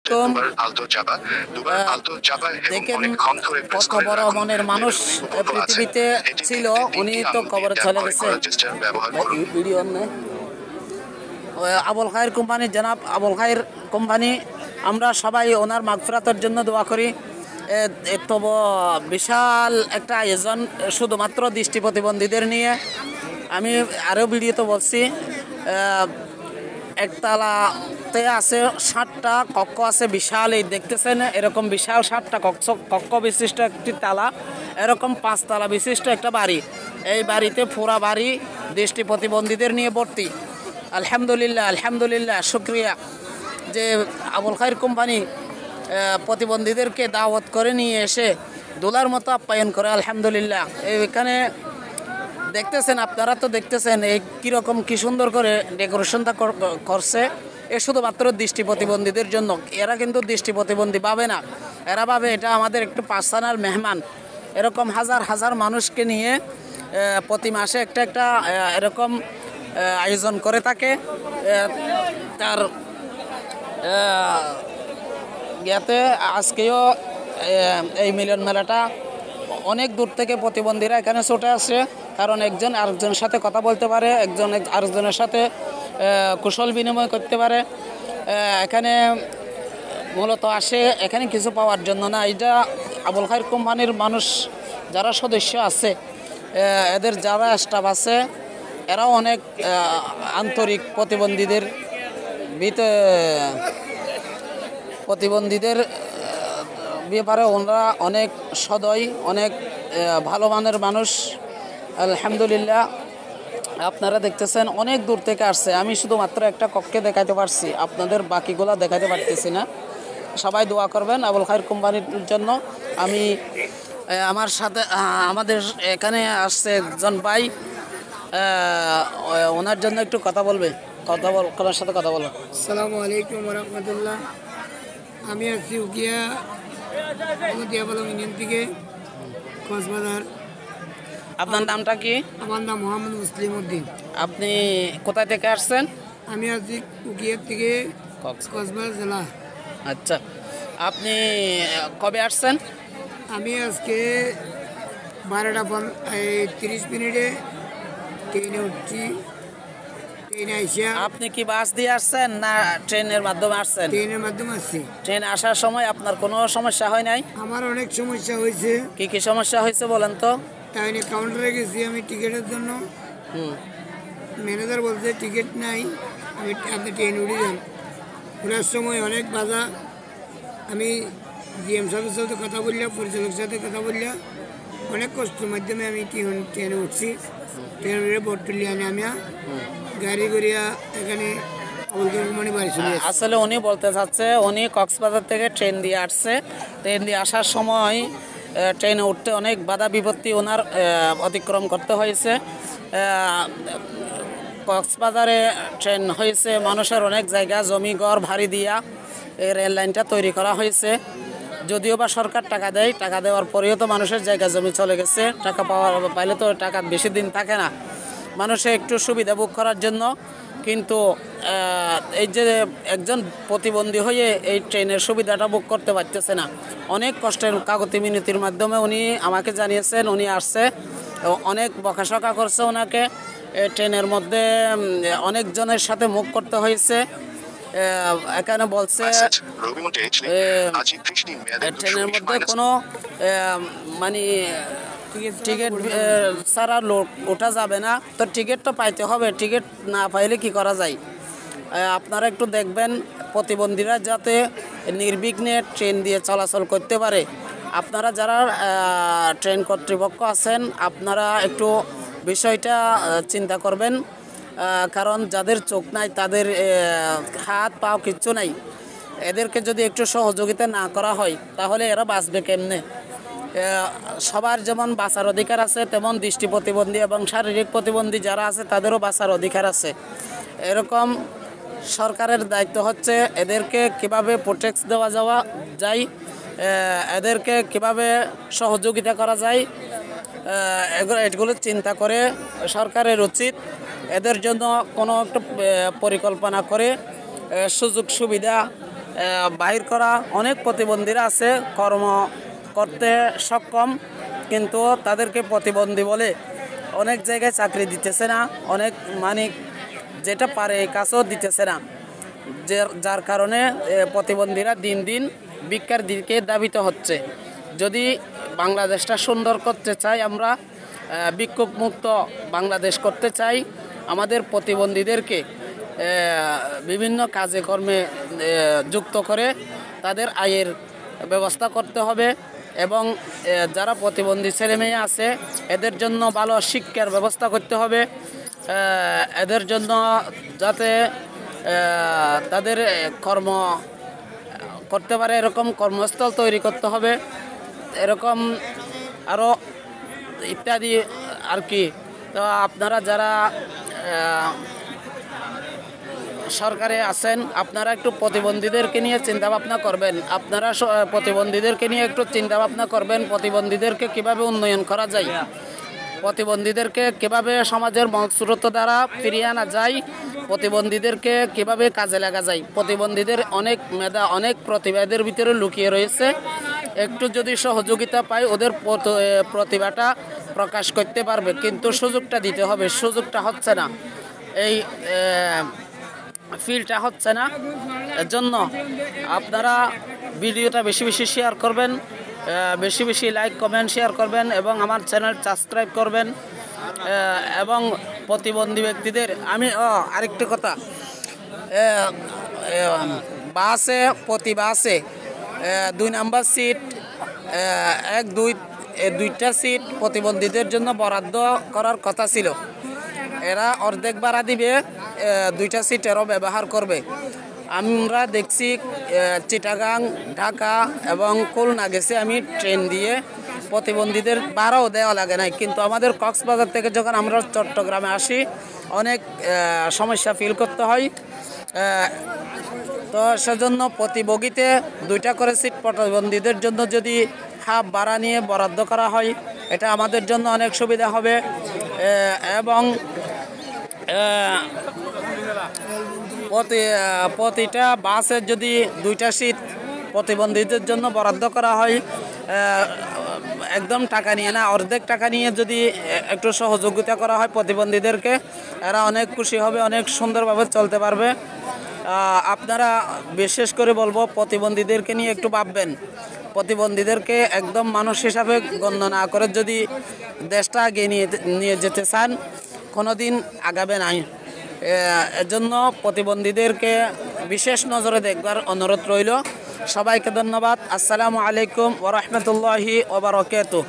আলাইকুম। দেখেন কত বড় মনের মানুষ পৃথিবীতে ছিল, উনি তো কবরে চলে গেছে। ভিডিও আবুল খায়ের কোম্পানি, জনাব আবুল খায়ের কোম্পানি, আমরা সবাই ওনার মাগফিরাতের জন্য দোয়া করি। তবু বিশাল একটা আয়োজন শুধুমাত্র দৃষ্টি প্রতিবন্ধীদের নিয়ে। আমি আরও ভিডিওতে বলছি, একতলাতে আছে 7টা কক্ষ আছে, বিশাল, এই দেখতেছেন এরকম বিশাল 7টা কক্ষ বিশিষ্ট একটি তালা, এরকম 5 তলা বিশিষ্ট একটা বাড়ি। এই বাড়িতে পুরা বাড়ি দৃষ্টি প্রতিবন্ধীদের নিয়ে ভর্তি। আলহামদুলিল্লাহ, আলহামদুলিল্লাহ, শুক্রিয়া যে আবুল খায়ের কোম্পানি প্রতিবন্ধীদেরকে দাওয়াত করে নিয়ে এসে দোলার মতো আপ্যায়ন করে। আলহামদুলিল্লাহ। এখানে দেখতেছেন, আপনারা তো দেখতেছেন এই কীরকম কী সুন্দর করে ডেকোরেশনটা করছে। এ শুধুমাত্র দৃষ্টি প্রতিবন্ধীদের জন্য। এরা কিন্তু দৃষ্টি প্রতিবন্ধী ভাবে না, এরা ভাবে এটা আমাদের একটু পার্সোনাল মেহমান। এরকম হাজার হাজার মানুষকে নিয়ে প্রতি মাসে একটা এরকম আয়োজন করে থাকে। তার ইয়াতে আজকেও এই মিলন মেলাটা অনেক দূর থেকে প্রতিবন্ধীরা এখানে ছুটে আসে, কারণ একজন আরেকজনের সাথে কথা বলতে পারে, একজন আরেকজনের সাথে কুশল বিনিময় করতে পারে। এখানে মূলত আসে এখানে কিছু পাওয়ার জন্য না। এটা আবুল খায়ের কোম্পানির মানুষ যারা সদস্য আছে, এদের যারা স্টাফ আছে, এরাও অনেক আন্তরিক। প্রতিবন্ধীদের ব্যাপারে ওনারা অনেক সদয়, অনেক ভালো মানের মানুষ। আলহামদুলিল্লাহ। আপনারা দেখতেছেন অনেক দূর থেকে আসছে। আমি শুধুমাত্র একটা কক্ষে দেখাতে পারছি, আপনাদের বাকিগুলো দেখাতে পারতেছি না। সবাই দোয়া করবেন আবুল খায়ের কোম্পানির জন্য। আমি আমার সাথে আমাদের এখানে আসছে একজন ভাই, ওনার জন্য একটু কথা বলবে। ওনার সাথে কথা বলো। আসসালামু আলাইকুম ওয়া রাহমাতুল্লাহ। আমি আছি উকিয়া ইউনিয়ন থেকে, কক্সবাজার। আপনার নামটা কি? আমার নাম মোহাম্মদ মুসলিম উদ্দিন। আপনি কোথায় থেকে আসছেন? আমি আছি উকিয়া থেকে, কক্সবাজার জেলা। আচ্ছা, আপনি কবে আসছেন? আমি আজকে 12:30 ট্রেনে উঠছি। ট্রেনে আইসা। আপনি কি বাস দিয়ে আসছেন না ট্রেনের মাধ্যমে আসছেন? ট্রেনের মাধ্যমে আসছি। ট্রেনে আসার সময় আপনার কোনো সমস্যা হয় নাই? আমার অনেক সমস্যা হয়েছে। কি কি সমস্যা হয়েছে বলেন তো? তাই নিয়ে কাউন্টারে গেছি আমি টিকিটের জন্য। ম্যানেজার বলছে টিকিট নাই, আপনি ট্রেনে উঠে যান। ওঠার সময় অনেক বাধা। আমি জিএম সাহেবের সাথে কথা বললাম, পরিচালকের সাথে কথা বললাম, অনেক কষ্টের মাধ্যমে আমি ট্রেনে উঠছি। ট্রেনে বটতলি আমি গাড়ি করিয়া এখানে আসলে উনি বলতে চাচ্ছে, উনি কক্সবাজার থেকে ট্রেন দিয়ে আসছে। ট্রেন দিয়ে আসার সময় ট্রেনে উঠতে অনেক বাধা বিপত্তি ওনার অতিক্রম করতে হয়েছে। কক্সবাজারে ট্রেন হয়েছে মানুষের অনেক জায়গা জমি ঘর ভাড়ি দিয়া এই রেল লাইনটা তৈরি করা হয়েছে। যদিও বা সরকার টাকা দেয়, টাকা দেওয়ার পরেও তো মানুষের জায়গা জমি চলে গেছে। টাকা পাইলে তো টাকা বেশি দিন থাকে না, মানুষে একটু সুবিধা ভোগ করার জন্য। কিন্তু এই যে একজন প্রতিবন্ধী হয়ে এই ট্রেনের সুবিধাটা ভোগ করতে পারতেছে না। অনেক কষ্টের কাগতি মিনতির মাধ্যমে উনি আমাকে জানিয়েছেন উনি আসছে, অনেক বকাশকা করছে ওনাকে। ট্রেনের মধ্যে অনেকজনের সাথে মুখ করতে হয়েছে। এখানে বলছে ট্রেনের মধ্যে কোনো মানে টিকিট ছাড়া লোক ওঠা যাবে না, তো টিকিট তো পাইতে হবে। টিকিট না পাইলে কি করা যায়? আপনারা একটু দেখবেন প্রতিবন্ধীরা যাতে নির্বিঘ্নে ট্রেন দিয়ে চলাচল করতে পারে। আপনারা যারা ট্রেন কর্তৃপক্ষ আছেন, আপনারা একটু বিষয়টা চিন্তা করবেন, কারণ যাদের চোখ নাই, তাদের হাত পাও কিচ্ছু নাই, এদেরকে যদি একটু সহযোগিতা না করা হয় তাহলে এরা বাঁচবে কেমনে? সবার যেমন বাঁচার অধিকার আছে, তেমন দৃষ্টি প্রতিবন্ধী এবং শারীরিক প্রতিবন্ধী যারা আছে তাদেরও বাঁচার অধিকার আছে। এরকম সরকারের দায়িত্ব হচ্ছে এদেরকে কিভাবে প্রোটেক্ট দেওয়া যায়, এদেরকে কিভাবে সহযোগিতা করা যায়, এগুলো চিন্তা করে সরকারের উচিত এদের জন্য কোনো একটা পরিকল্পনা করে সুযোগ সুবিধা বাহির করা অনেক প্রতিবন্ধীরা আছে কর্ম করতে সক্ষম, কিন্তু তাদেরকে প্রতিবন্ধী বলে অনেক জায়গায় চাকরি দিতেছে না, অনেক মানিক যেটা পারে এই কাজও দিতেছে না, যার কারণে প্রতিবন্ধীরা দিন দিন ভিক্ষার দিকে ধাবিত হচ্ছে। যদি বাংলাদেশটা সুন্দর করতে চাই, আমরা ভিক্ষুক মুক্ত বাংলাদেশ করতে চাই, আমাদের প্রতিবন্ধীদেরকে বিভিন্ন কাজে কর্মে যুক্ত করে তাদের আয়ের ব্যবস্থা করতে হবে এবং যারা প্রতিবন্ধী ছেলেমেয়ে আছে এদের জন্য ভালো শিক্ষার ব্যবস্থা করতে হবে, এদের জন্য যাতে তাদের কর্ম করতে পারে এরকম কর্মস্থল তৈরি করতে হবে, এরকম আরও ইত্যাদি আর কি। তো আপনারা যারা সরকারে আছেন আপনারা একটু প্রতিবন্ধীদেরকে নিয়ে চিন্তাভাবনা করবেন, আপনারা প্রতিবন্ধীদেরকে নিয়ে একটু চিন্তাভাবনা করবেন, প্রতিবন্ধীদেরকে কিভাবে উন্নয়ন করা যায়, প্রতিবন্ধীদেরকে কিভাবে সমাজের মূলস্রোত দ্বারা ফিরিয়ে আনা যায়, প্রতিবন্ধীদেরকে কিভাবে কাজে লাগা যায়। প্রতিবন্ধীদের অনেক মেধা অনেক প্রতিভাদের ভিতরে লুকিয়ে রয়েছে, একটু যদি সহযোগিতা পাই ওদের প্রতিভাটা প্রকাশ করতে পারবে, কিন্তু সুযোগটা দিতে হবে, সুযোগটা হচ্ছে না, এই ফিলটা হচ্ছে না। এর জন্য আপনারা ভিডিওটা বেশি বেশি শেয়ার করবেন, বেশি বেশি লাইক কমেন্ট শেয়ার করবেন এবং আমার চ্যানেল সাবস্ক্রাইব করবেন। এবং প্রতিবন্ধী ব্যক্তিদের আমি আরেকটি কথা, বাসে প্রতি বাসে 2 নম্বর সিট 1-2 সিট প্রতিবন্ধীদের জন্য বরাদ্দ করার কথা ছিল, এরা অর্ধেক ভাড়া দিবে, 2টা সিট এরও ব্যবহার করবে। আমরা দেখছি চিটাগাং, ঢাকা এবং খুলনা গেছে আমি ট্রেন দিয়ে, প্রতিবন্ধীদের ভাড়াও দেওয়া লাগে নাই, কিন্তু আমাদের কক্সবাজার থেকে যখন আমরা চট্টগ্রামে আসি অনেক সমস্যা ফিল করতে হয়। তো সেজন্য প্রতি বগিতে 2টা করে সিট প্রতিবন্ধীদের জন্য যদি হাফ ভাড়া নিয়ে বরাদ্দ করা হয় এটা আমাদের জন্য অনেক সুবিধা হবে। এবং প্রতিটা বাসের যদি 2টা সিট প্রতিবন্ধীদের জন্য বরাদ্দ করা হয়, একদম টাকা নিয়ে না, অর্ধেক টাকা নিয়ে যদি একটু সহযোগিতা করা হয় প্রতিবন্ধীদেরকে, এরা অনেক খুশি হবে, অনেক সুন্দরভাবে চলতে পারবে। আপনারা বিশেষ করে বলবো প্রতিবন্ধীদেরকে নিয়ে একটু ভাববেন, প্রতিবন্ধীদেরকে একদম মানুষ হিসাবে গণ্য না করে যদি দেশটা এগিয়ে নিয়ে যেতে চান কোনোদিন আগাবে নাই। এজন্য প্রতিবন্ধীদেরকে বিশেষ নজরে দেখবার অনুরোধ রইল। সবাইকে ধন্যবাদ। আসসালামু আলাইকুম ওয়া রাহমাতুল্লাহি ওয়া বারাকাতুহু।